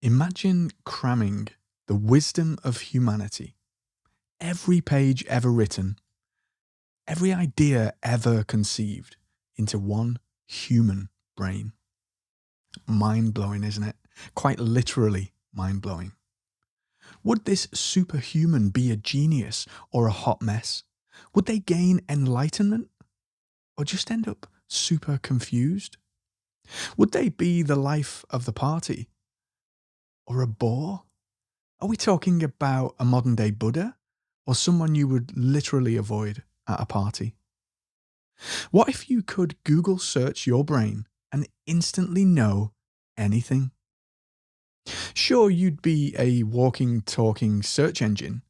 Imagine cramming the wisdom of humanity, every page ever written, every idea ever conceived, into one human brain. Mind blowing, isn't it? Quite literally mind blowing. Would this superhuman be a genius or a hot mess? Would they gain enlightenment or just end up super confused? Would they be the life of the party or a bore? Are we talking about a modern day Buddha or someone you would literally avoid at a party? What if you could Google search your brain and instantly know anything? Sure, you'd be a walking, talking search engine,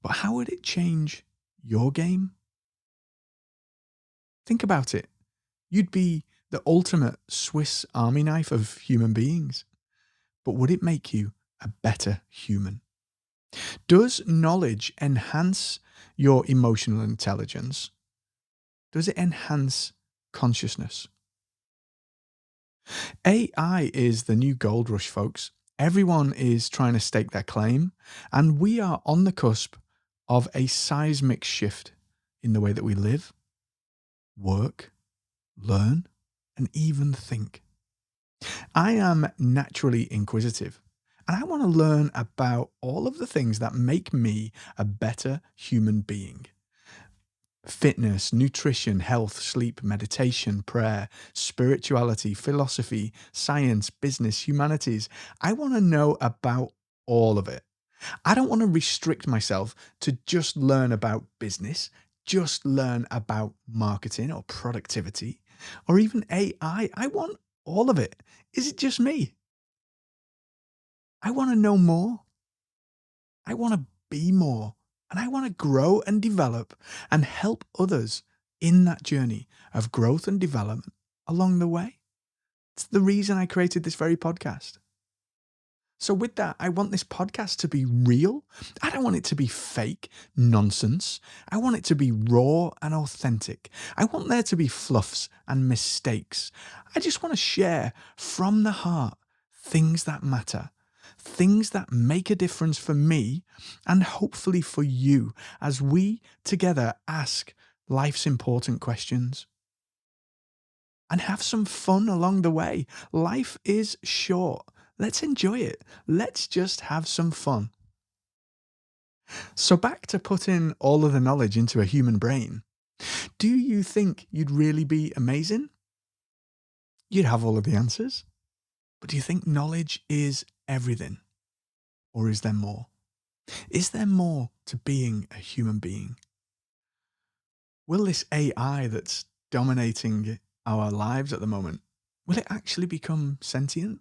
but how would it change your game? Think about it. You'd be the ultimate Swiss army knife of human beings, but would it make you a better human? Does knowledge enhance your emotional intelligence? Does it enhance consciousness? AI is the new gold rush, folks. Everyone is trying to stake their claim, and we are on the cusp of a seismic shift in the way that we live, work, learn, and even think. I am naturally inquisitive, and I want to learn about all of the things that make me a better human being. Fitness, nutrition, health, sleep, meditation, prayer, spirituality, philosophy, science, business, humanities. I want to know about all of it. I don't want to restrict myself to just learn about business, just learn about marketing or productivity, or even AI. I want all of it. Is it just me? I want to know more. I want to be more. And I want to grow and develop and help others in that journey of growth and development along the way. It's the reason I created this very podcast. So with that, I want this podcast to be real. I don't want it to be fake nonsense. I want it to be raw and authentic. I want there to be fluffs and mistakes. I just want to share from the heart things that matter, things that make a difference for me and hopefully for you as we together ask life's important questions and have some fun along the way. Life is short. Let's enjoy it. Let's just have some fun. So back to putting all of the knowledge into a human brain. Do you think you'd really be amazing? You'd have all of the answers. But do you think knowledge is everything? Or is there more? Is there more to being a human being? Will this AI that's dominating our lives at the moment, will it actually become sentient?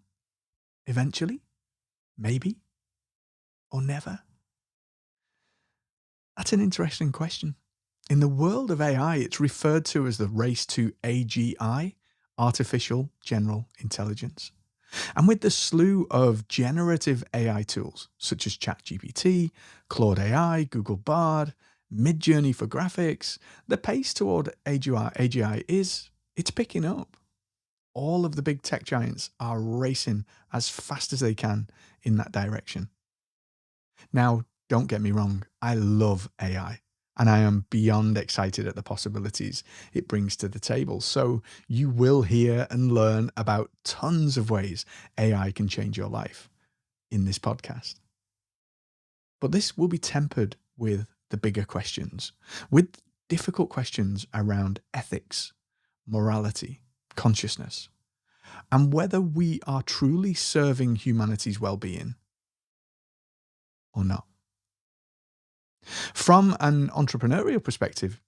Eventually? Maybe? Or never? That's an interesting question. In the world of AI, it's referred to as the race to AGI, Artificial General Intelligence. And with the slew of generative AI tools, such as ChatGPT, Claude AI, Google Bard, Midjourney for graphics, the pace toward AGI it's picking up. All of the big tech giants are racing as fast as they can in that direction. Now, don't get me wrong, I love AI. And I am beyond excited at the possibilities it brings to the table. So you will hear and learn about tons of ways AI can change your life in this podcast. But this will be tempered with the bigger questions, with difficult questions around ethics, morality, consciousness, and whether we are truly serving humanity's well-being or not. From an entrepreneurial perspective,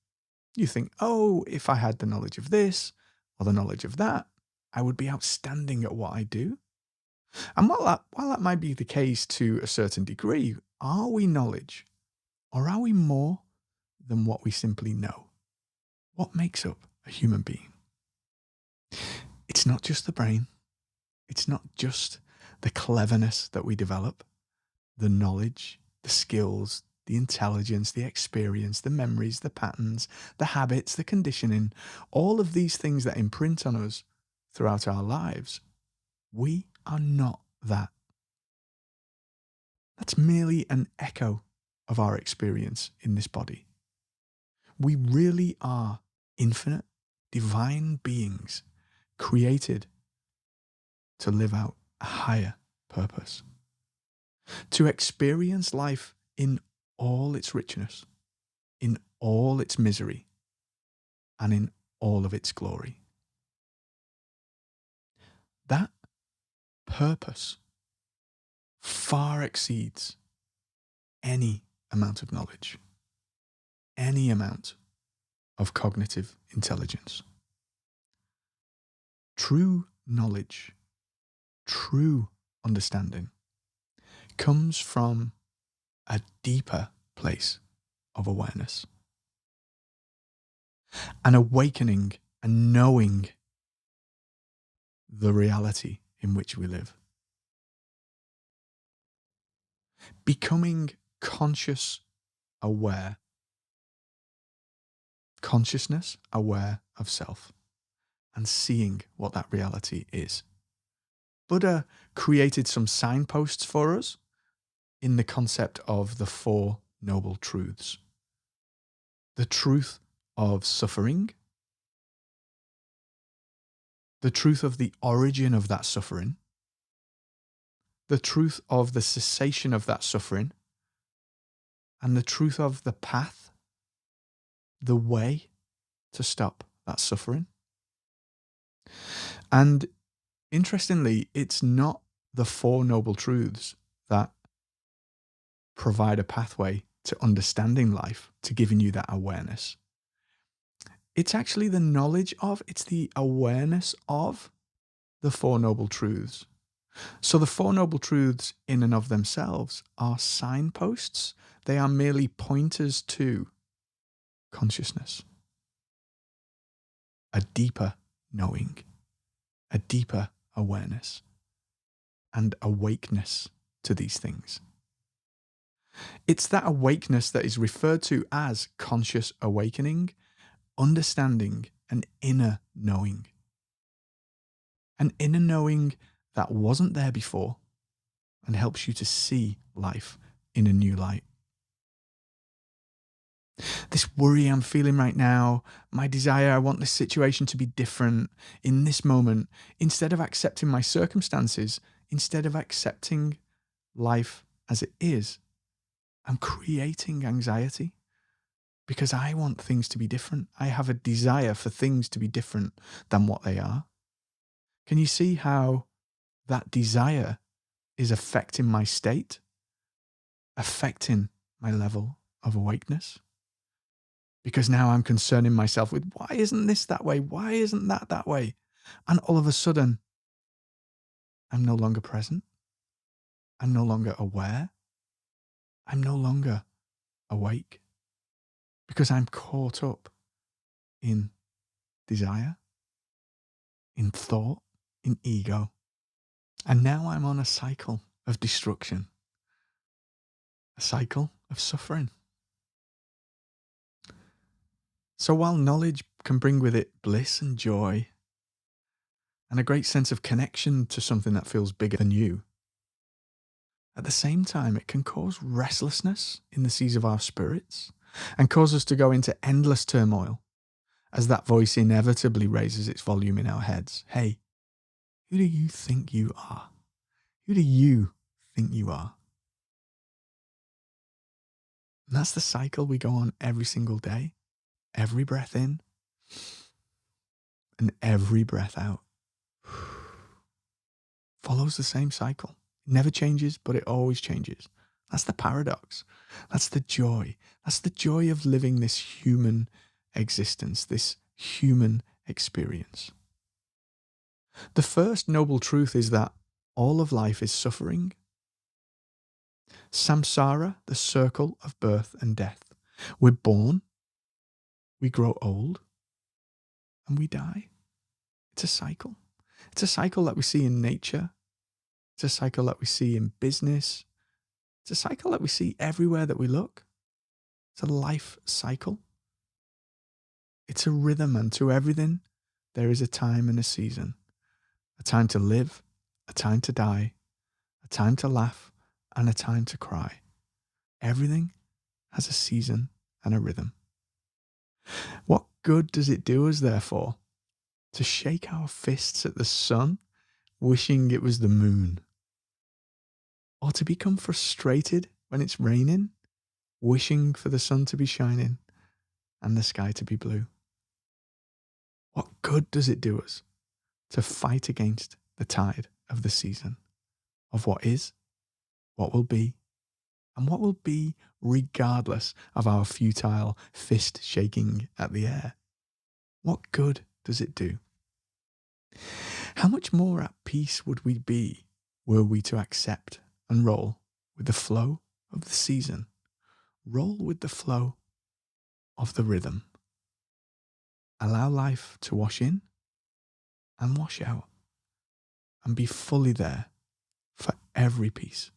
you think, oh, if I had the knowledge of this or the knowledge of that, I would be outstanding at what I do. And while that might be the case to a certain degree, are we knowledge or are we more than what we simply know? What makes up a human being? It's not just the brain. It's not just the cleverness that we develop, the knowledge, the skills, the intelligence, the experience, the memories, the patterns, the habits, the conditioning, all of these things that imprint on us throughout our lives. We are not that. That's merely an echo of our experience in this body. We really are infinite, divine beings created to live out a higher purpose, to experience life in all its richness, in all its misery, and in all of its glory. That purpose far exceeds any amount of knowledge, any amount of cognitive intelligence. True knowledge, true understanding comes from a deeper place of awareness, an awakening and knowing the reality in which we live. Becoming conscious aware, consciousness aware of self, and seeing what that reality is. Buddha created some signposts for us in the concept of the Four Noble Truths. The truth of suffering, the truth of the origin of that suffering, the truth of the cessation of that suffering, and the truth of the path, the way to stop that suffering. And interestingly, it's not the Four Noble Truths that provide a pathway to understanding life, to giving you that awareness. It's actually the knowledge of, it's the awareness of the Four Noble Truths. So the Four Noble Truths in and of themselves are signposts. They are merely pointers to consciousness, a deeper knowing, a deeper awareness, and awakeness to these things. It's that awakeness that is referred to as conscious awakening, understanding, an inner knowing. An inner knowing that wasn't there before and helps you to see life in a new light. This worry I'm feeling right now, my desire, I want this situation to be different in this moment, instead of accepting my circumstances, instead of accepting life as it is, I'm creating anxiety because I want things to be different. I have a desire for things to be different than what they are. Can you see how that desire is affecting my state, affecting my level of awakeness? Because now I'm concerning myself with, why isn't this that way? Why isn't that that way? And all of a sudden, I'm no longer present. I'm no longer aware. I'm no longer awake because I'm caught up in desire, in thought, in ego. And now I'm on a cycle of destruction, a cycle of suffering. So while knowledge can bring with it bliss and joy and a great sense of connection to something that feels bigger than you, at the same time, it can cause restlessness in the seas of our spirits and cause us to go into endless turmoil as that voice inevitably raises its volume in our heads. Hey, who do you think you are? Who do you think you are? And that's the cycle we go on every single day, every breath in and every breath out. Follows the same cycle. It never changes, but it always changes. That's the paradox. That's the joy. That's the joy of living this human existence, this human experience. The first noble truth is that all of life is suffering. Samsara, the circle of birth and death. We're born, we grow old, and we die. It's a cycle. It's a cycle that we see in nature. It's a cycle that we see in business. It's a cycle that we see everywhere that we look. It's a life cycle. It's a rhythm, and to everything, there is a time and a season. A time to live, a time to die, a time to laugh, and a time to cry. Everything has a season and a rhythm. What good does it do us, therefore, to shake our fists at the sun, wishing it was the moon? Or to become frustrated when it's raining, wishing for the sun to be shining and the sky to be blue? What good does it do us to fight against the tide of the season, of what is, what will be, and what will be regardless of our futile fist shaking at the air? What good does it do? How much more at peace would we be were we to accept and roll with the flow of the season, roll with the flow of the rhythm, allow life to wash in and wash out, and be fully there for every piece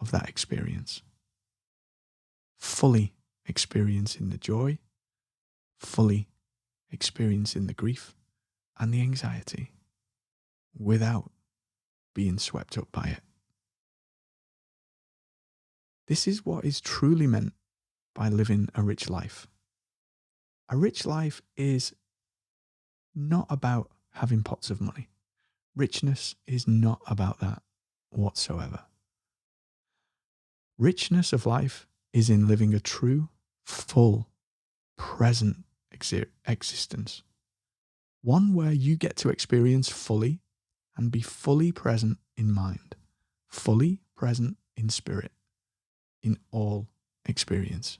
of that experience. Fully experiencing the joy, fully experiencing the grief and the anxiety without being swept up by it. This is what is truly meant by living a rich life. A rich life is not about having pots of money. Richness is not about that whatsoever. Richness of life is in living a true, full, present existence. One where you get to experience fully and be fully present in mind, fully present in spirit, in all experience.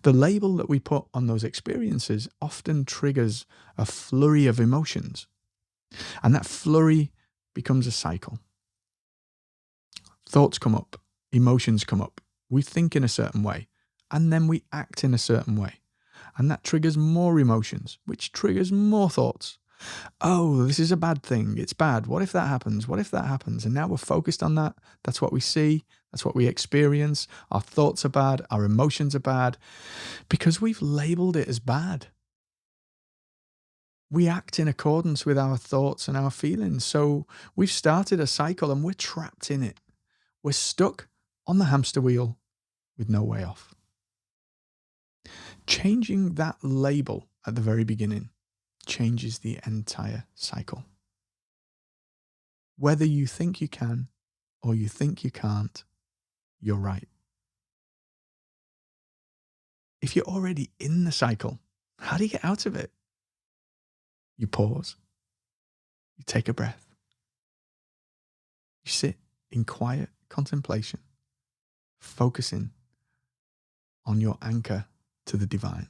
The label that we put on those experiences often triggers a flurry of emotions, and that flurry becomes a cycle. Thoughts come up, emotions come up, we think in a certain way, and then we act in a certain way. And that triggers more emotions, which triggers more thoughts. Oh, this is a bad thing. It's bad. What if that happens? What if that happens? And now we're focused on that. That's what we see. That's what we experience. Our thoughts are bad. Our emotions are bad because we've labeled it as bad. We act in accordance with our thoughts and our feelings. So we've started a cycle and we're trapped in it. We're stuck on the hamster wheel with no way off. Changing that label at the very beginning changes the entire cycle. Whether you think you can or you think you can't, you're right. If you're already in the cycle, how do you get out of it? You pause. You take a breath. You sit in quiet contemplation, focusing on your anchor to the divine,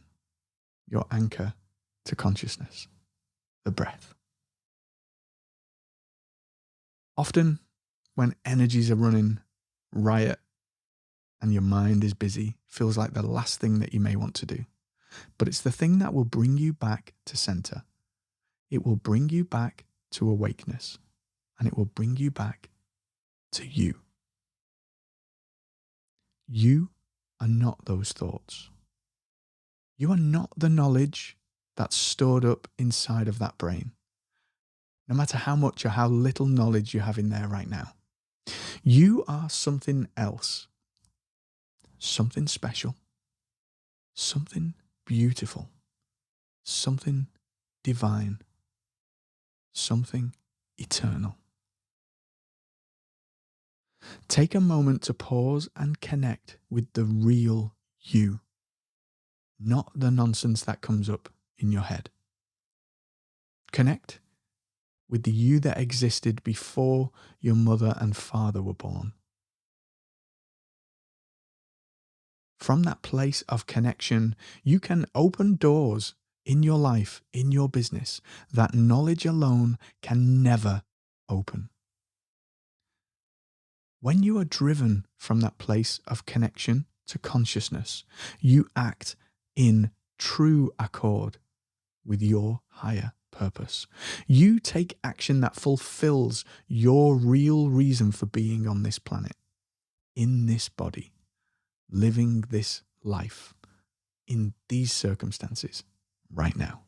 your anchor to consciousness, the breath. Often, when energies are running riot and your mind is busy, feels like the last thing that you may want to do. But it's the thing that will bring you back to center. It will bring you back to awakeness, and it will bring you back to you. You are not those thoughts. You are not the knowledge that's stored up inside of that brain, no matter how much or how little knowledge you have in there right now. You are something else, something special, something beautiful, something divine, something eternal. Take a moment to pause and connect with the real you, not the nonsense that comes up in your head. Connect with the you that existed before your mother and father were born. From that place of connection, you can open doors in your life, in your business, that knowledge alone can never open. When you are driven from that place of connection to consciousness, you act in true accord with your higher purpose. You take action that fulfills your real reason for being on this planet, in this body, living this life, in these circumstances, right now.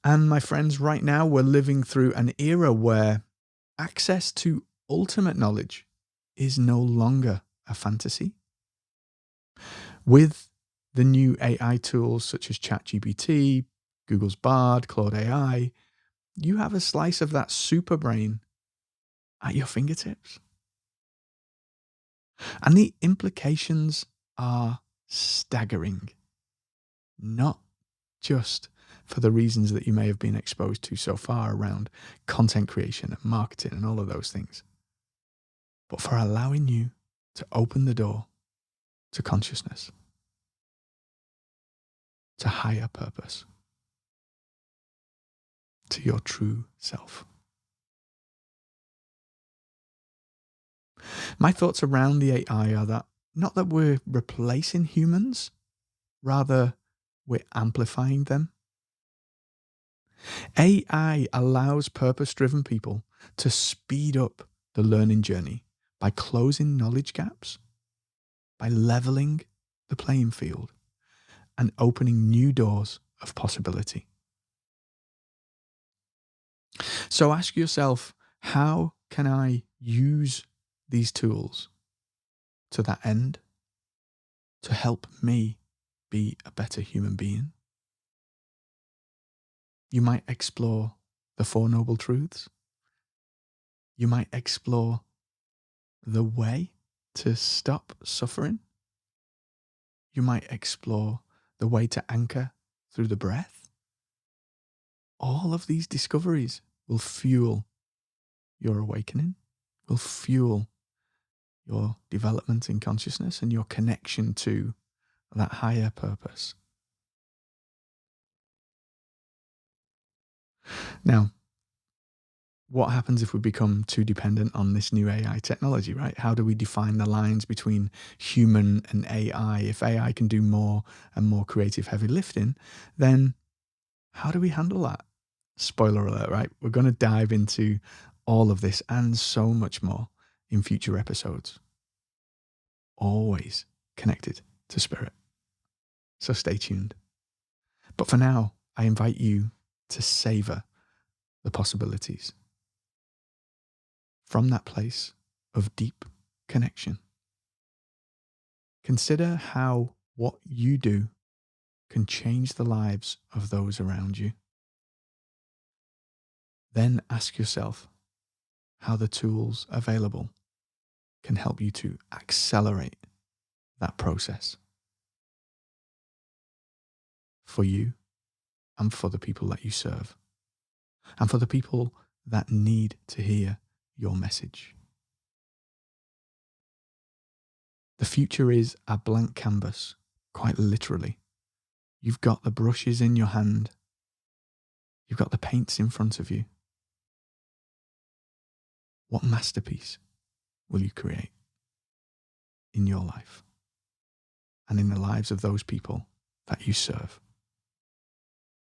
And my friends, right now we're living through an era where access to ultimate knowledge is no longer a fantasy. With the new AI tools such as ChatGPT, Google's Bard, Claude AI, you have a slice of that super brain at your fingertips. And the implications are staggering, not just for the reasons that you may have been exposed to so far around content creation and marketing and all of those things, but for allowing you to open the door to consciousness, to higher purpose, to your true self. My thoughts around the AI are that not that we're replacing humans, rather we're amplifying them. AI allows purpose-driven people to speed up the learning journey by closing knowledge gaps, by leveling the playing field, and opening new doors of possibility. So ask yourself, how can I use these tools to that end to help me be a better human being? You might explore the Four Noble Truths. You might explore the way to stop suffering. You might explore the way to anchor through the breath. All of these discoveries will fuel your awakening, will fuel your development in consciousness and your connection to that higher purpose. Now, what happens if we become too dependent on this new AI technology, right? How do we define the lines between human and AI? If AI can do more and more creative heavy lifting, then how do we handle that? Spoiler alert, right? We're going to dive into all of this and so much more in future episodes. Always connected to spirit. So stay tuned. But for now, I invite you to savor the possibilities from that place of deep connection. Consider how what you do can change the lives of those around you. Then ask yourself how the tools available can help you to accelerate that process for you and for the people that you serve and for the people that need to hear your message. The future is a blank canvas, quite literally. You've got the brushes in your hand. You've got the paints in front of you. What masterpiece will you create in your life and in the lives of those people that you serve?